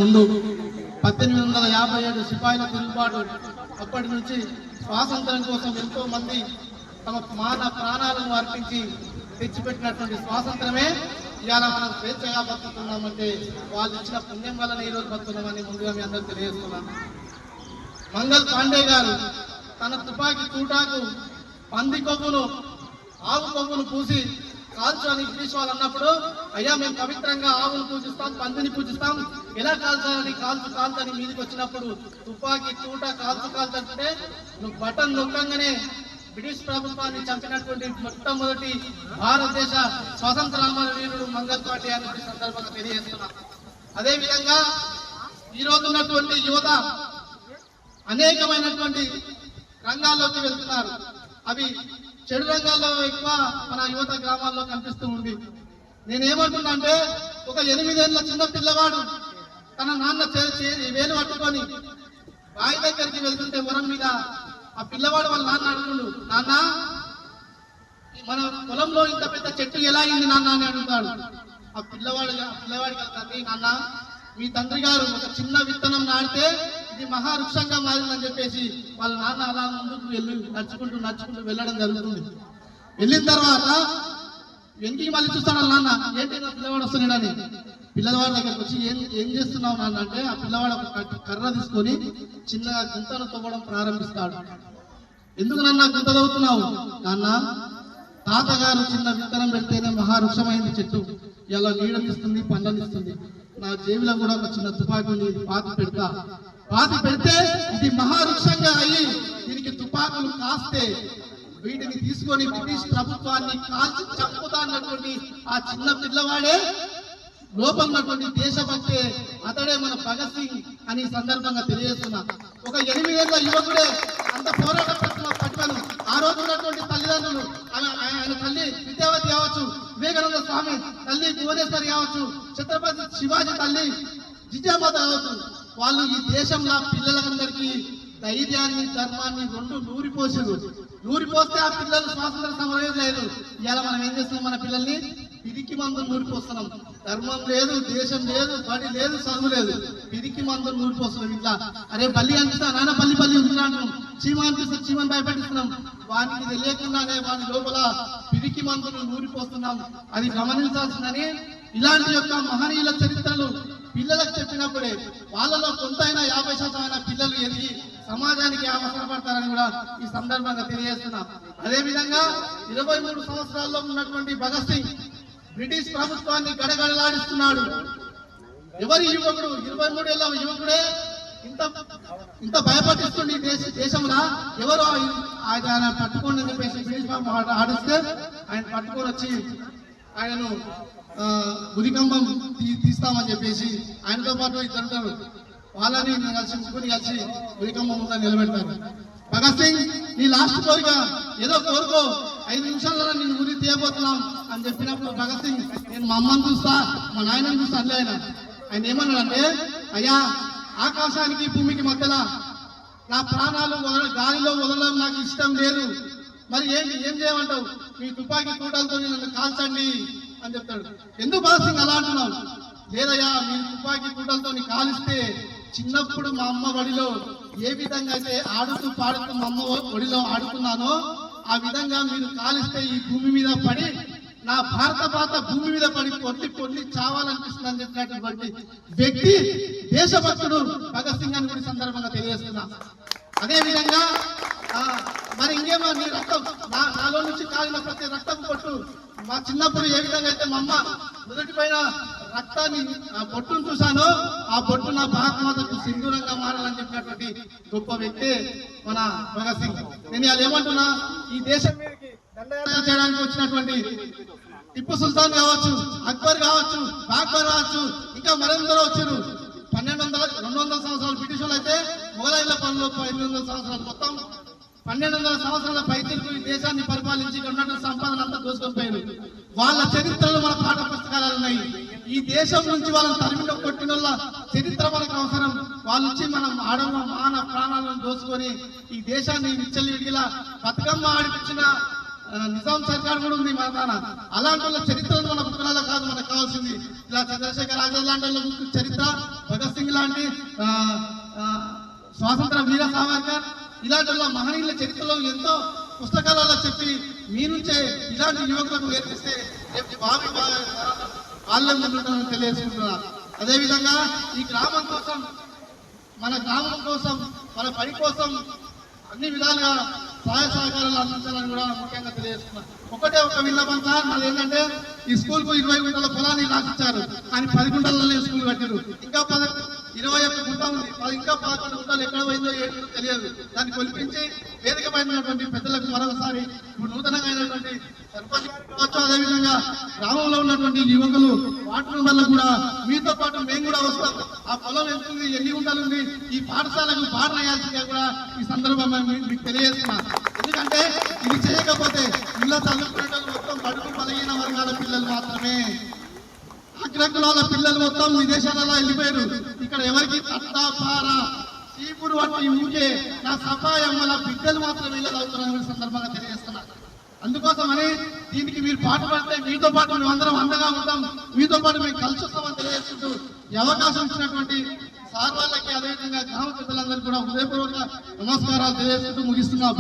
ముందు 1857 సిపాయిల తిరుగుబాటు అప్పటి నుంచి స్వాతంత్రం కోసం ఎంతో మంది తమ ప్రాణాలను అర్పించి తెచ్చిపెట్టినటువంటి స్వాతంత్రమే ఇవాళ మనం స్వేచ్ఛగా బతుకుతున్నామంటే వాళ్ళు ఇచ్చిన పుణ్యం వలన ఈరోజు బతుకున్నామని ముందుగా మీ అందరూ తెలియజేస్తున్నాం. మంగల్ పాండే గారు తన తుపాకీ తూటాకు పంది కొవ్వును ఆవు కొవ్వును పూసి కాల్చు అని ఇంగ్లీష్ వాళ్ళు అన్నప్పుడు, అయ్యా మేము పవిత్రంగా ఆవును పూజిస్తాం, పందిని పూజిస్తాం, ఎలా కాల్చాలని కాల్చని మీదికి వచ్చినప్పుడు తుపాకీ తూట కాల్చంటే నువ్వు బటన్ నొక్కంగానే బ్రిటిష్ ప్రభుత్వాన్ని చంపినటువంటి మొట్టమొదటి భారతదేశ స్వాతంత్ర వీరుడు మంగల్ పాండే అనే సందర్భంగా తెలియజేస్తున్నాం. అదేవిధంగా ఈరోజు ఉన్నటువంటి యువత అనేకమైనటువంటి రంగాల్లోకి వెళ్తున్నారు. అవి చెడు రంగాల్లో ఎక్కువ మన యువత గ్రామాల్లో కనిపిస్తూ ఉంది. నేనేమంటున్నా అంటే, ఒక 8 ఏళ్ల చిన్న పిల్లవాడు తన నాన్న వేలు పట్టుకొని బావి దగ్గరికి వెళ్తుంటే వరం మీద ఆ పిల్లవాడు వాళ్ళ నాన్న అడుగుడు, నాన్న మన పొలంలో ఇంత పెద్ద చెట్టు ఎలా అయింది నాన్న అని అడుగుతాడు. ఆ పిల్లవాడికి తండ్రి, నాన్న మీ తండ్రి గారు ఒక చిన్న విత్తనం నాటితే ఇది మహావృక్షంగా మారిందని చెప్పేసి వాళ్ళ నాన్న అలా ముందుకు నడుచుకుంటూ వెళ్ళడం జరుగుతుంది. వెళ్ళిన తర్వాత వెంకి మళ్ళీ చూస్తాడు నాన్న, ఏంటి నా పిల్లవాడు వస్తున్నాడని. పిల్లవాడి దగ్గరకు వచ్చి ఏం చేస్తున్నావు నాన్న అంటే, ఆ పిల్లవాడు ఒక కర్ర తీసుకొని చిన్నగా గుంతను తవ్వడం ప్రారంభిస్తాడు. ఎందుకు నాన్న గుంత తవ్వుతున్నావు? నాన్న, తాతగారు చిన్న విత్తనం పెడితేనే మహావృక్షమైంది చెట్టు, ఇలా నీడనిస్తుంది, పండ్లనిస్తుంది. నా జేబులో కూడా ఒక చిన్న తుపాకుని పాతి పెడితే ఇది మహావృక్షంగా అయ్యి దీనికి తుపాకులు కాస్తే వీటిని తీసుకొని బ్రిటిష్ ప్రభుత్వాన్ని కాల్చి చంపుతా అన్నటువంటి ఆ చిన్న పిల్లవాడే లోపల ఉన్నటువంటి దేశభక్తే, అతడే మన భగత్ సింగ్ అని సందర్భంగా తెలియజేస్తున్నా. ఒక 8 ఏళ్ల యువకుడే అంత పోరాట పట్టును ఆ రోజు ఉన్నటువంటి తల్లిదండ్రులు, ఆయన తల్లి విద్యావతి కావచ్చు, వివేకానంద స్వామి తల్లి భువనేశ్వరి కావచ్చు, ఛత్రపతి శివాజీ తల్లి జిజామాత కావచ్చు, వాళ్ళు ఈ దేశంలో పిల్లలందరికీ ధైర్యాన్ని ధర్మాన్ని రెండు నూరిపోస్తే ఆ పిల్లలు స్వాతంత్ర సమరం లేదు. ఇవాళ మనం ఏం చేస్తున్నాం, మన పిల్లల్ని పిరికి మందులు నూరిపోస్తున్నాం. ధర్మం లేదు, దేశం లేదు, బడి లేదు, చదువు లేదు, పిరికి మందులు నూరిపోస్తున్నాం. ఇట్లా అరే బల్లి అనిపిస్తా నాన్న బల్లి ఉంటున్నాను, చీమ అనిపిస్తే చీమని భయపెట్టిస్తున్నాం. వాటికి తెలియకుండానే వాటి లోపల పిరికి మందులు నూరిపోస్తున్నాం. అది గమనించాల్సిందని ఇలాంటి యొక్క మహనీయుల చరిత్రలు పిల్లలకు చెప్పినప్పుడే వాళ్ళలో కొంతైనా 50% పిల్లలు ఎదిగి సమాజానికి అవసరపడతారని కూడా ఈ సందర్భంగా తెలియజేస్తున్నాం. అదేవిధంగా 23 సంవత్సరాల్లో ఉన్నటువంటి భగత్ సింగ్ బ్రిటిష్ ప్రభుత్వాన్ని గడగడలాడిస్తున్నాడు. ఎవరి యువకుడు 23 ఏళ్ల యువకుడే ఇంత భయపడిస్తుంది దేశంలో. ఎవరు ఆయన పట్టుకోండి అని చెప్పేసి బ్రిటిష్ ప్రభుత్వం ఆడిస్తే ఆయన పట్టుకొని వచ్చి ఆయనను ఉరికంబం తీస్తామని చెప్పేసి ఆయనతో పాటు ఇద్దరు వాళ్ళని ముగ్గురిని కలిసి ఉరికంబం ముందు నిలబెడతారు. భగత్ సింగ్, నీ లాస్ట్ కోరిక ఏదో కోరుకో, 5 నిమిషాల్లో నేను ఉరి తీయబోతున్నాం అని చెప్పినప్పుడు భగత్ సింగ్, నేను మా అమ్మని చూస్తా, మా నాయనని చూస్తా అనలే. ఆయన ఏమన్నాడంటే, అయ్యా ఆకాశానికి భూమికి మధ్యలో నా ప్రాణాలు గాలిలో వదలడం నాకు ఇష్టం లేదు, మరి ఏం చేయమంటావు? మీ తుపాకీ తూటాలతో నన్ను కాల్చండి అని చెప్తాడు. ఎందుకు భగత్ సింగ్ అలా అంటున్నావు? లేదయ్యా, మీరు తుపాకీ తూటాలతో కాలిస్తే చిన్నప్పుడు మా అమ్మ ఒడిలో ఏ విధంగా అయితే ఆడుతూ పాడుతూ మా అమ్మ ఒడిలో ఆడుకున్నానో ఆ విధంగా మీరు కాలిస్తే ఈ భూమి మీద పడి నా భారత భూమి మీద పడి పొల్లి చావాలనిపిస్తుంది అని చెప్పినటువంటి వ్యక్తి దేశభక్తుడు భగత్ సింగ్ అని కూడా సందర్భంగా తెలియజేస్తున్నా. అదేవిధంగా మరి ఇంకేమో నీ రక్తం నాలో నుంచి కాలిన ప్రతి రక్తం పొట్టు, మా చిన్నప్పుడు ఏ విధంగా అయితే మా అమ్మ మొదటి పైన రక్తాన్ని బొట్టును చూశానో ఆ బొట్టు నా భారతమాతకు సింధూరంగా మారాలని చెప్పినటువంటి గొప్ప వ్యక్తి మన భగత్ సింగ్. నేను అది ఏమంటున్నా, ఈ దేశం మీదకి దండయాత్ర చేయడానికి వచ్చినటువంటి టిప్పు సుల్తాన్ కావచ్చు, అక్బర్ కావచ్చు, బాక్బర్ కావచ్చు, ఇంకా మరెందరో వచ్చారు. 200 సంవత్సరాలు బ్రిటిష్ వాళ్ళు అయితే మొఘలాయిల పనులు 500 సంవత్సరాలు, మొత్తం 1200 సంవత్సరాల పైతికి ఈ దేశాన్ని పరిపాలించి ఉన్నటువంటి సంపాదన అంతా దోసుకొని పోయారు. వాళ్ళ చరిత్రలు మన పాఠ పుస్తకాలు ఉన్నాయి. ఈ దేశం నుంచి వాళ్ళని తరిమిలో కొట్టిన చరిత్ర మనకు అవసరం. వాళ్ళ నుంచి మనం ఆడవ మాన ప్రాణాలను దోసుకొని ఈ దేశాన్ని విచ్చలవిడిగా బతుకమ్మ ఆడిపించిన నిజాం సర్కార్ కూడా ఉంది మన తాన. అలాంటి చరిత్రను మన పుస్తకాలలో కాదు మనకు కావాల్సింది. ఇలా చంద్రశేఖర్ ఆజాద్ లాంటి చరిత్ర, భగత్ సింగ్ సింగ్ లాంటి స్వాతంత్ర వీర సావర్కర్ ఇలాంటి మహనీయుల చరిత్రలో ఎంతో పుస్తకాలలో చెప్పి మీ నుంచే ఇలాంటి యువకులకు నేర్పిస్తే రేపు భావి వాళ్ళే ముందుంటారని తెలియజేసుకుంటున్నా. అదేవిధంగా ఈ గ్రామం కోసం మన గ్రామం కోసం మన పని కోసం అన్ని విధాలుగా సహాయ సహకారాలు అందించాలని కూడా ముఖ్యంగా తెలియజేస్తున్నా. ఒకటే ఒక విన్నపం సార్, మాది ఏంటంటే ఈ స్కూల్ కు 20 గుంటల పొలాన్ని రాసిచ్చారు, కానీ 10 గుంటలలోనే స్కూల్ కట్టారు. ఇంకా 21 గుంట ఉంది, ఇంకా 11 గుంటలు ఎక్కడ పోయిందో ఏంటో తెలియదు. దాన్ని కొలిపించి వేదిక పైనటువంటి పెద్దలకు మరొకసారి ఇప్పుడు నూతనంగా అయినటువంటి సర్పంచ్ కావచ్చు, అదేవిధంగా గ్రామంలో ఉన్నటువంటి యువకులు వాటర్ మెంబర్లకు కూడా మీతో పాటు మేము కూడా వస్తాం. ఆ పొలం ఎంతుంది, ఎన్ని గుంటలు ఉంది, ఈ పాఠశాలకు బాగా వేయాల్సిందిగా కూడా ఈ సందర్భంగా మీకు తెలియజేస్తున్నా. ఎందుకంటే ఇది చేయకపోతే ఇలా చదువుకునే మొత్తం బడుగు బలహీన వర్గాల పిల్లలు మాత్రమే, అగ్రకులాల పిల్లలు మొత్తం విదేశాలలో వెళ్ళిపోయారు. ఇక్కడ ఎవరికి తట్టాపార చీపురు వంటి ఊకే నా సఫాయం వల్ల బిడ్డలు మాత్రం ఇళ్ళలు అవుతున్నారని సందర్భంగా తెలియజేస్తున్నారు. అందుకోసమని దీనికి మీరు పాటుపడితే మీతో పాటు మేము అందరం అండగా ఉంటాం, మీతో పాటు మేము కలిసి వస్తామని తెలియజేస్తుంటూ ఈ అవకాశం ఇచ్చినటువంటి సార్ వాళ్ళకి అదేవిధంగా గ్రామ పెద్దలందరికీ కూడా హృదయపూర్వక నమస్కారాలు తెలియజేస్తూ ముగిస్తున్నాం.